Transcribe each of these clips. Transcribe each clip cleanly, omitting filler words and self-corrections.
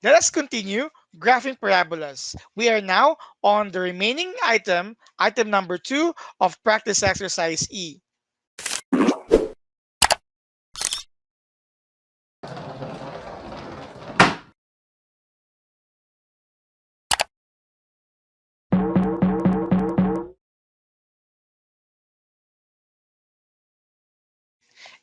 Let us continue graphing parabolas. We are now on the remaining item, item number 2 of practice exercise E.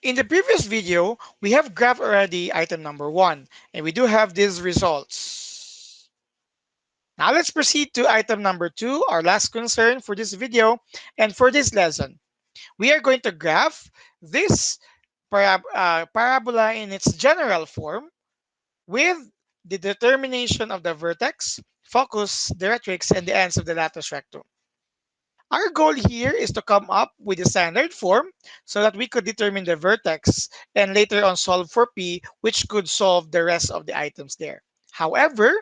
In the previous video, we have graphed already item number 1, and we do have these results. Now let's proceed to item number 2, our last concern for this video and for this lesson. We are going to graph this parabola in its general form with the determination of the vertex, focus, directrix, and the ends of the latus rectum. Our goal here is to come up with a standard form so that we could determine the vertex and later on solve for P, which could solve the rest of the items there. However,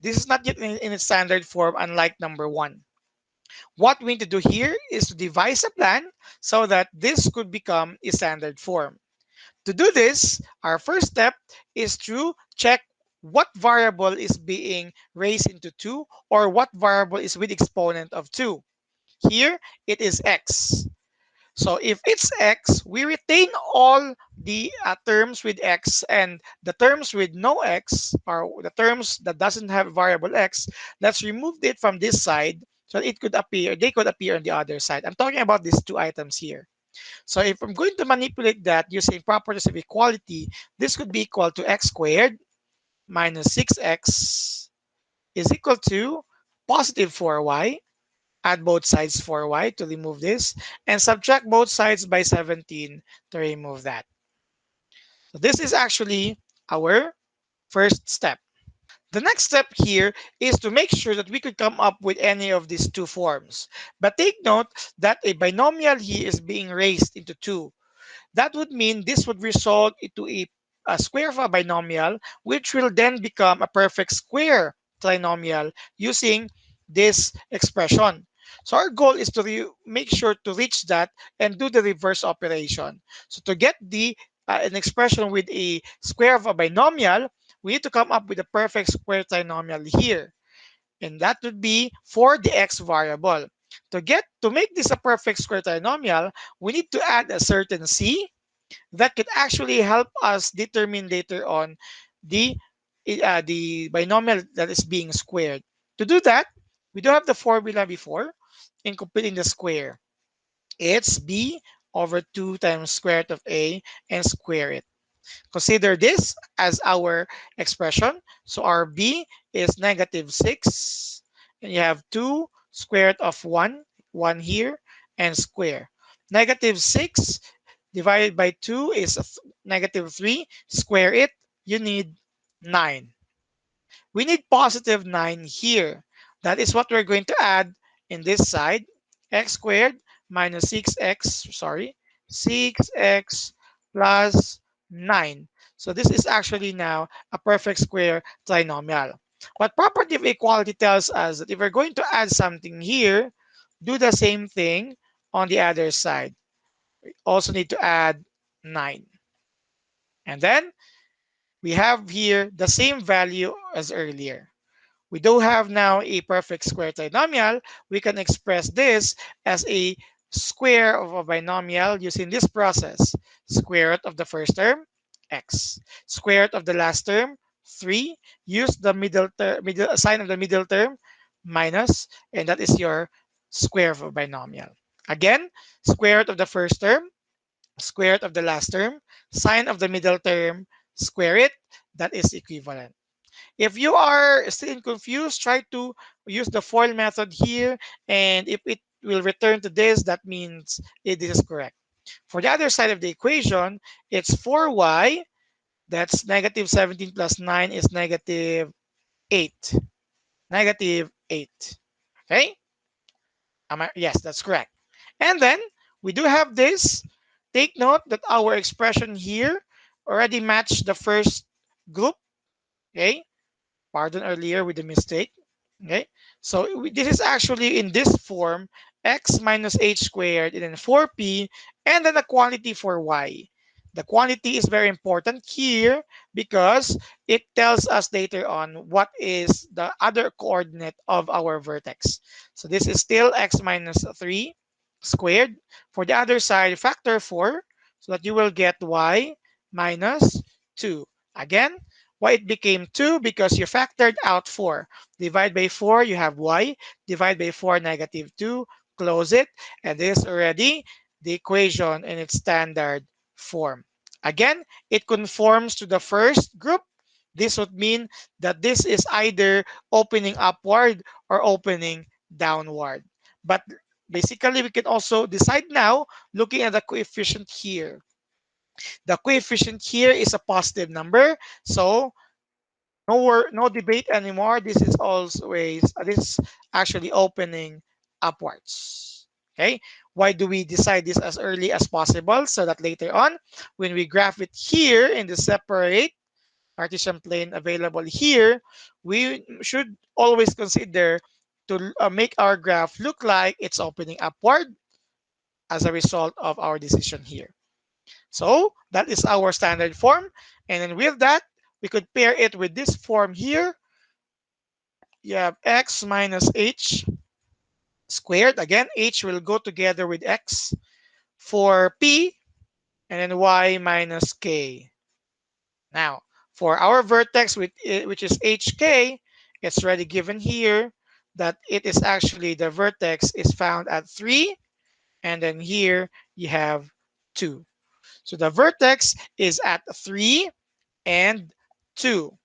this is not yet in its standard form, unlike number 1. What we need to do here is to devise a plan so that this could become a standard form. To do this, our first step is to check what variable is being raised into 2 or what variable is with exponent of 2. Here, it is x. So if it's x, we retain all the terms with x, and the terms with no x, or the terms that doesn't have variable x, let's remove it from this side so it could appear, they could appear on the other side. I'm talking about these two items here. So if I'm going to manipulate that using properties of equality, this could be equal to x squared minus 6x is equal to positive 4y. Add both sides 4y to remove this, and subtract both sides by 17 to remove that. So this is actually our first step. The next step here is to make sure that we could come up with any of these two forms. But take note that a binomial here is being raised into 2. That would mean this would result into a square of a binomial, which will then become a perfect square trinomial using this expression. So our goal is to make sure to reach that and do the reverse operation. So to get an expression with a square of a binomial, we need to come up with a perfect square trinomial here. And that would be for the x variable. To make this a perfect square trinomial, we need to add a certain c that could actually help us determine later on the the binomial that is being squared. To do that, we do have the formula before in completing the square. It's b over 2 times square root of a and square it. Consider this as our expression. So our b is negative 6, and you have 2 square root of 1 here, and square. Negative 6 divided by 2 is negative 3. Square it, you need 9. We need positive 9 here. That is what we're going to add in this side. X squared minus 6x plus 9. So this is actually now a perfect square trinomial. But property of equality tells us that if we're going to add something here, do the same thing on the other side. We also need to add 9. And then we have here the same value as earlier. We do have now a perfect square trinomial. We can express this as a square of a binomial using this process. Square root of the first term, x. Square root of the last term, 3. Use the sign of the middle term, minus, and that is your square of a binomial. Again, square root of the first term, square root of the last term, sign of the middle term, square it, that is equivalent. If you are still confused, try to use the FOIL method here, and if it will return to this, that means this is correct. For the other side of the equation, it's 4y, that's negative 17 plus 9 is negative 8. Negative 8. Okay? Yes, that's correct. And then we do have this. Take note that our expression here already matched the first group. Okay? Pardon earlier with the mistake. Okay? So this is actually in this form, x minus h squared and then 4p and then a quantity for y. The quantity is very important here because it tells us later on what is the other coordinate of our vertex. So this is still x minus 3 squared. For the other side, factor 4 so that you will get y minus 2. Again, why it became 2? Because you factored out 4. Divide by 4, you have y. Divide by 4, negative 2. Close it. And this is already the equation in its standard form. Again, it conforms to the first group. This would mean that this is either opening upward or opening downward. But basically, we can also decide now looking at the coefficient here. The coefficient here is a positive number. So no debate anymore. This is always this is actually opening upwards. Okay, why do we decide this as early as possible so that later on when we graph it here in the separate Cartesian plane available here, we should always consider to make our graph look like it's opening upward as a result of our decision here. So that is our standard form, and then with that we could pair it with this form here. You have x minus h squared. Again, h will go together with x for p, and then y minus k. Now, for our vertex, which is hk, it's already given here that it is actually the vertex is found at 3, and then here you have 2. So the vertex is at 3 and 2.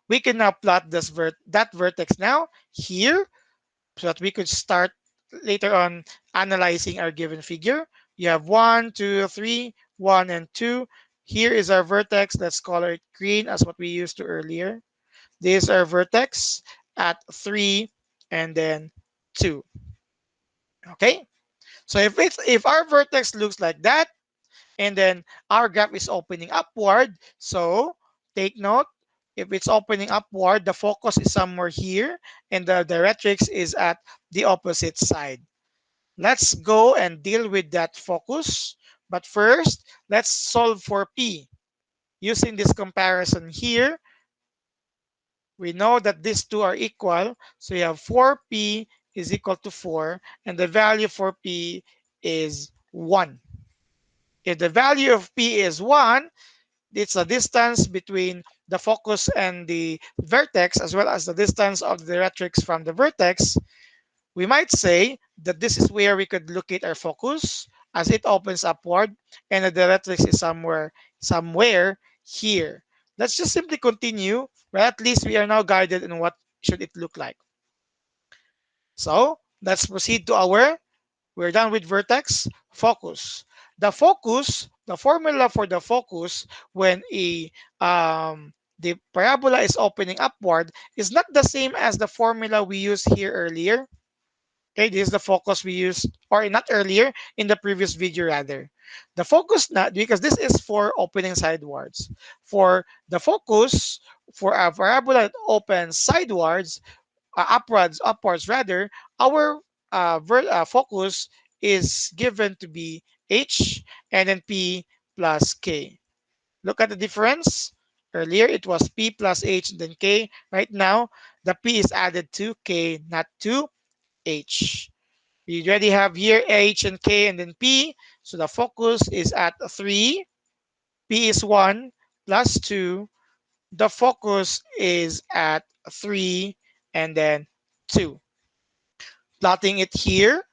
We can now plot that vertex now here so that we could start later on analyzing our given figure. You have 1, 2, 3, 1, and 2. Here is our vertex. Let's color it green as what we used to earlier. This is our vertex at 3 and then 2. Okay? So if our vertex looks like that, and then our graph is opening upward, so take note, if it's opening upward, the focus is somewhere here, and the directrix is at the opposite side. Let's go and deal with that focus. But first, let's solve for P. Using this comparison here, we know that these two are equal. So you have 4P is equal to 4, and the value for P is 1. If the value of P is 1, it's the distance between the focus and the vertex, as well as the distance of the directrix from the vertex. We might say that this is where we could locate our focus as it opens upward, and the directrix is somewhere here. Let's just simply continue, but at least we are now guided in what should it look like. So let's proceed to we're done with vertex, focus. The formula for the focus when the parabola is opening upward is not the same as the formula we used here earlier. Okay, this is the focus we used, or not earlier, in the previous video rather. The focus, not because this is for opening sidewards. For the focus, for a parabola that opens sidewards, upwards rather, our focus is given to be h and then p plus k. Look at the difference. Earlier it was p plus h and then k. Right now the p is added to k, not to h. We already have here h and k and then p. So the focus is at 3. P is 1 plus 2. The focus is at 3 and then 2. Plotting it here,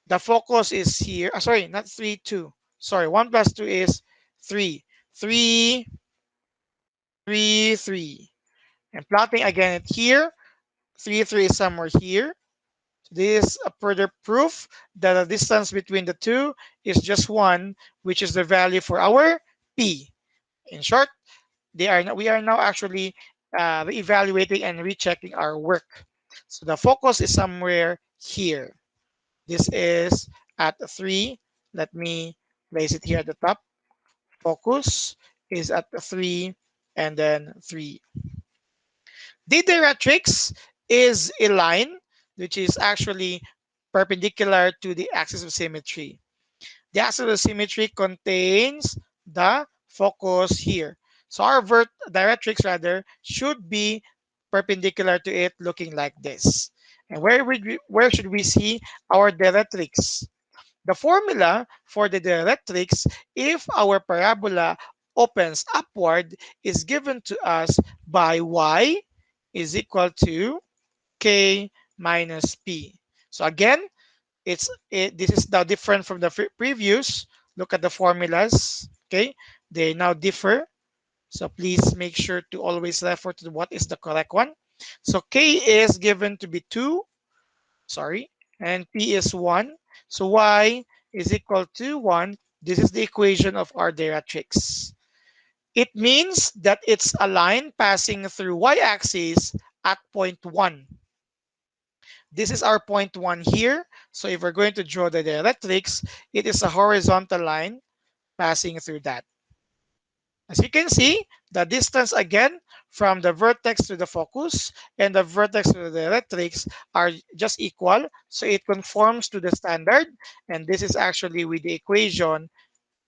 the focus is here. Sorry, not 3, 2. Sorry, 1 plus 2 is 3. 3, 3, 3. And plotting again it here, 3, 3 is somewhere here. This is a further proof that the distance between the two is just 1, which is the value for our P. In short, we are now actually evaluating and rechecking our work. So the focus is somewhere here. This is at 3. Let me place it here at the top. Focus is at 3 and then 3. The directrix is a line which is actually perpendicular to the axis of symmetry. The axis of symmetry contains the focus here. So our directrix rather should be perpendicular to it, looking like this. And where should we see our directrix? The formula for the directrix, if our parabola opens upward, is given to us by y is equal to k minus p. So again, this is now different from the previous. Look at the formulas. Okay, they now differ. So please make sure to always refer to what is the correct one. So k is given to be 2, sorry, and p is 1. So y is equal to 1. This is the equation of our directrix. It means that it's a line passing through y-axis at point 1. This is our point 1 here. So if we're going to draw the directrix, it is a horizontal line passing through that. As you can see, the distance again from the vertex to the focus and the vertex to the directrix are just equal. So it conforms to the standard. And this is actually with the equation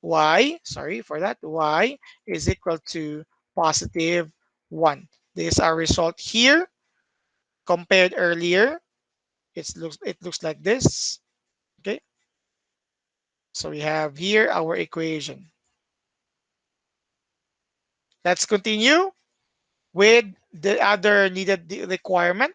y, sorry for that, y is equal to positive 1. This is our result here compared earlier. It looks like this. Okay, so we have here our equation. Let's continue with the other needed requirement,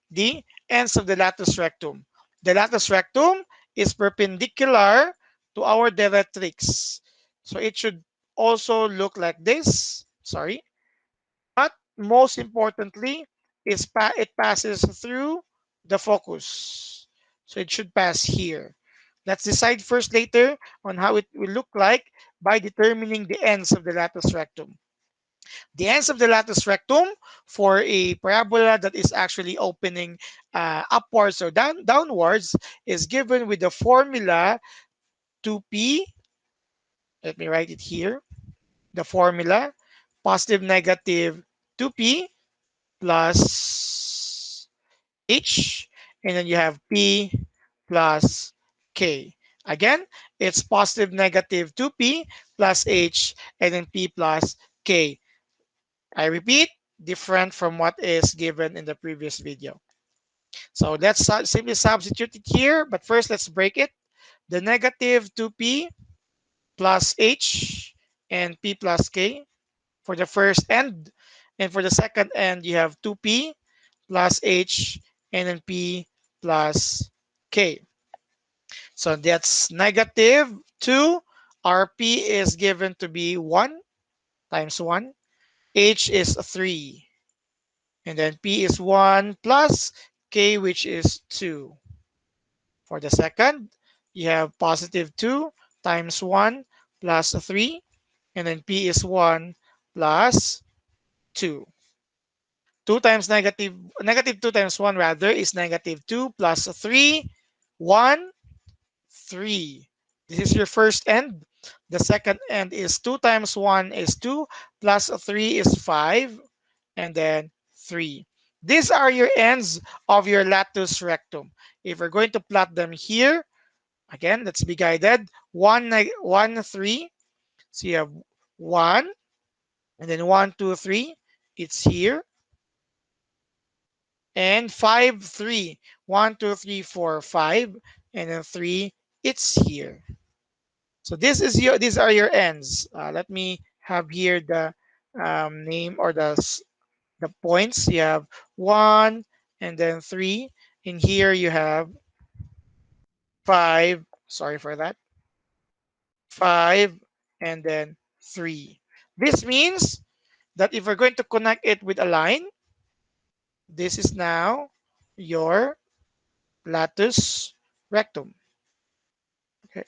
the ends of the latus rectum. The latus rectum is perpendicular to our directrix. So it should also look like this. Sorry. But most importantly, it passes through the focus. So it should pass here. Let's decide first later on how it will look like by determining the ends of the latus rectum. The ends of the latus rectum for a parabola that is actually opening upwards or downwards is given with the formula 2p. Let me write it here. The formula positive negative 2p plus h, and then you have p plus k. Again, it's positive negative 2p plus h, and then p plus k. I repeat, different from what is given in the previous video. So let's simply substitute it here, but first let's break it. The negative 2p plus h and p plus k for the first end. And for the second end, you have 2p plus h and then p plus k. So that's negative 2. Our p is given to be 1 times 1. H is 3. And then p is 1 plus k, which is 2. For the second, you have positive 2 times 1 plus 3. And then p is 1 plus 2. 2 times negative 2 times 1 rather is negative 2 plus 3, 1, 3. This is your first end. The second end is 2 times 1 is 2 plus 3 is 5, and then 3. These are your ends of your latus rectum. If we're going to plot them here, again, let's be guided. 1, 3. So you have 1, and then 1, 2, 3. It's here. And 5, 3. 1, 2, 3, 4, 5. And then 3, it's here. So these are your ends. Let me have here the name or the points. You have 1 and then 3. In here you have 5. Sorry for that. 5 and then 3. This means that if we're going to connect it with a line, this is now your latus rectum. Okay.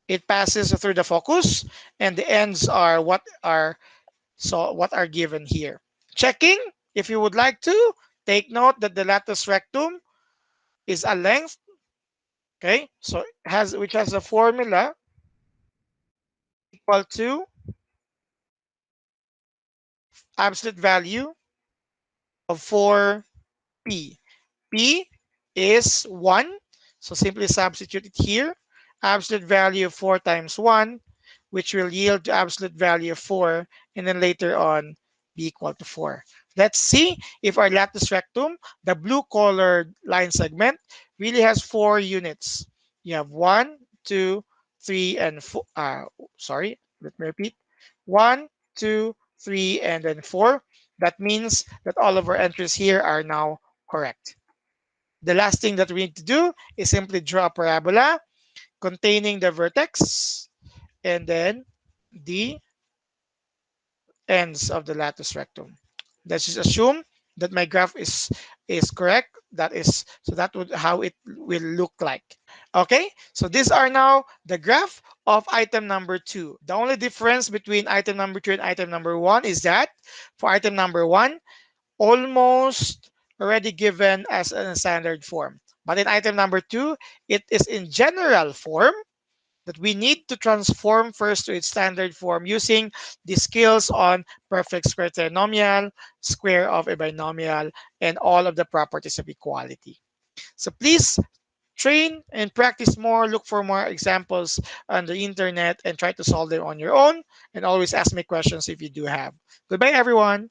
It passes through the focus, and the ends are what are given here. Checking, if you would like to, take note that the latus rectum is a length, okay? So which has a formula equal to absolute value of 4p. P is 1, so simply substitute it here. Absolute value of 4 times 1, which will yield to absolute value of 4, and then later on be equal to 4. Let's see if our latus rectum, the blue colored line segment, really has 4 units. You have 1, 2, 3, and 4. Sorry, let me repeat. 1, 2, 3, and then 4. That means that all of our entries here are now correct. The last thing that we need to do is simply draw a parabola containing the vertex and then the ends of the latus rectum. Let's just assume that my graph is correct. That is, so that would how it will look like. Okay, so these are now the graph of item number 2. The only difference between item number 2 and item number 1 is that for item number 1, almost already given as a standard form. But in item number 2, it is in general form that we need to transform first to its standard form using the skills on perfect square trinomial, square of a binomial, and all of the properties of equality. So please train and practice more, look for more examples on the internet and try to solve them on your own. And always ask me questions if you do have. Goodbye, everyone.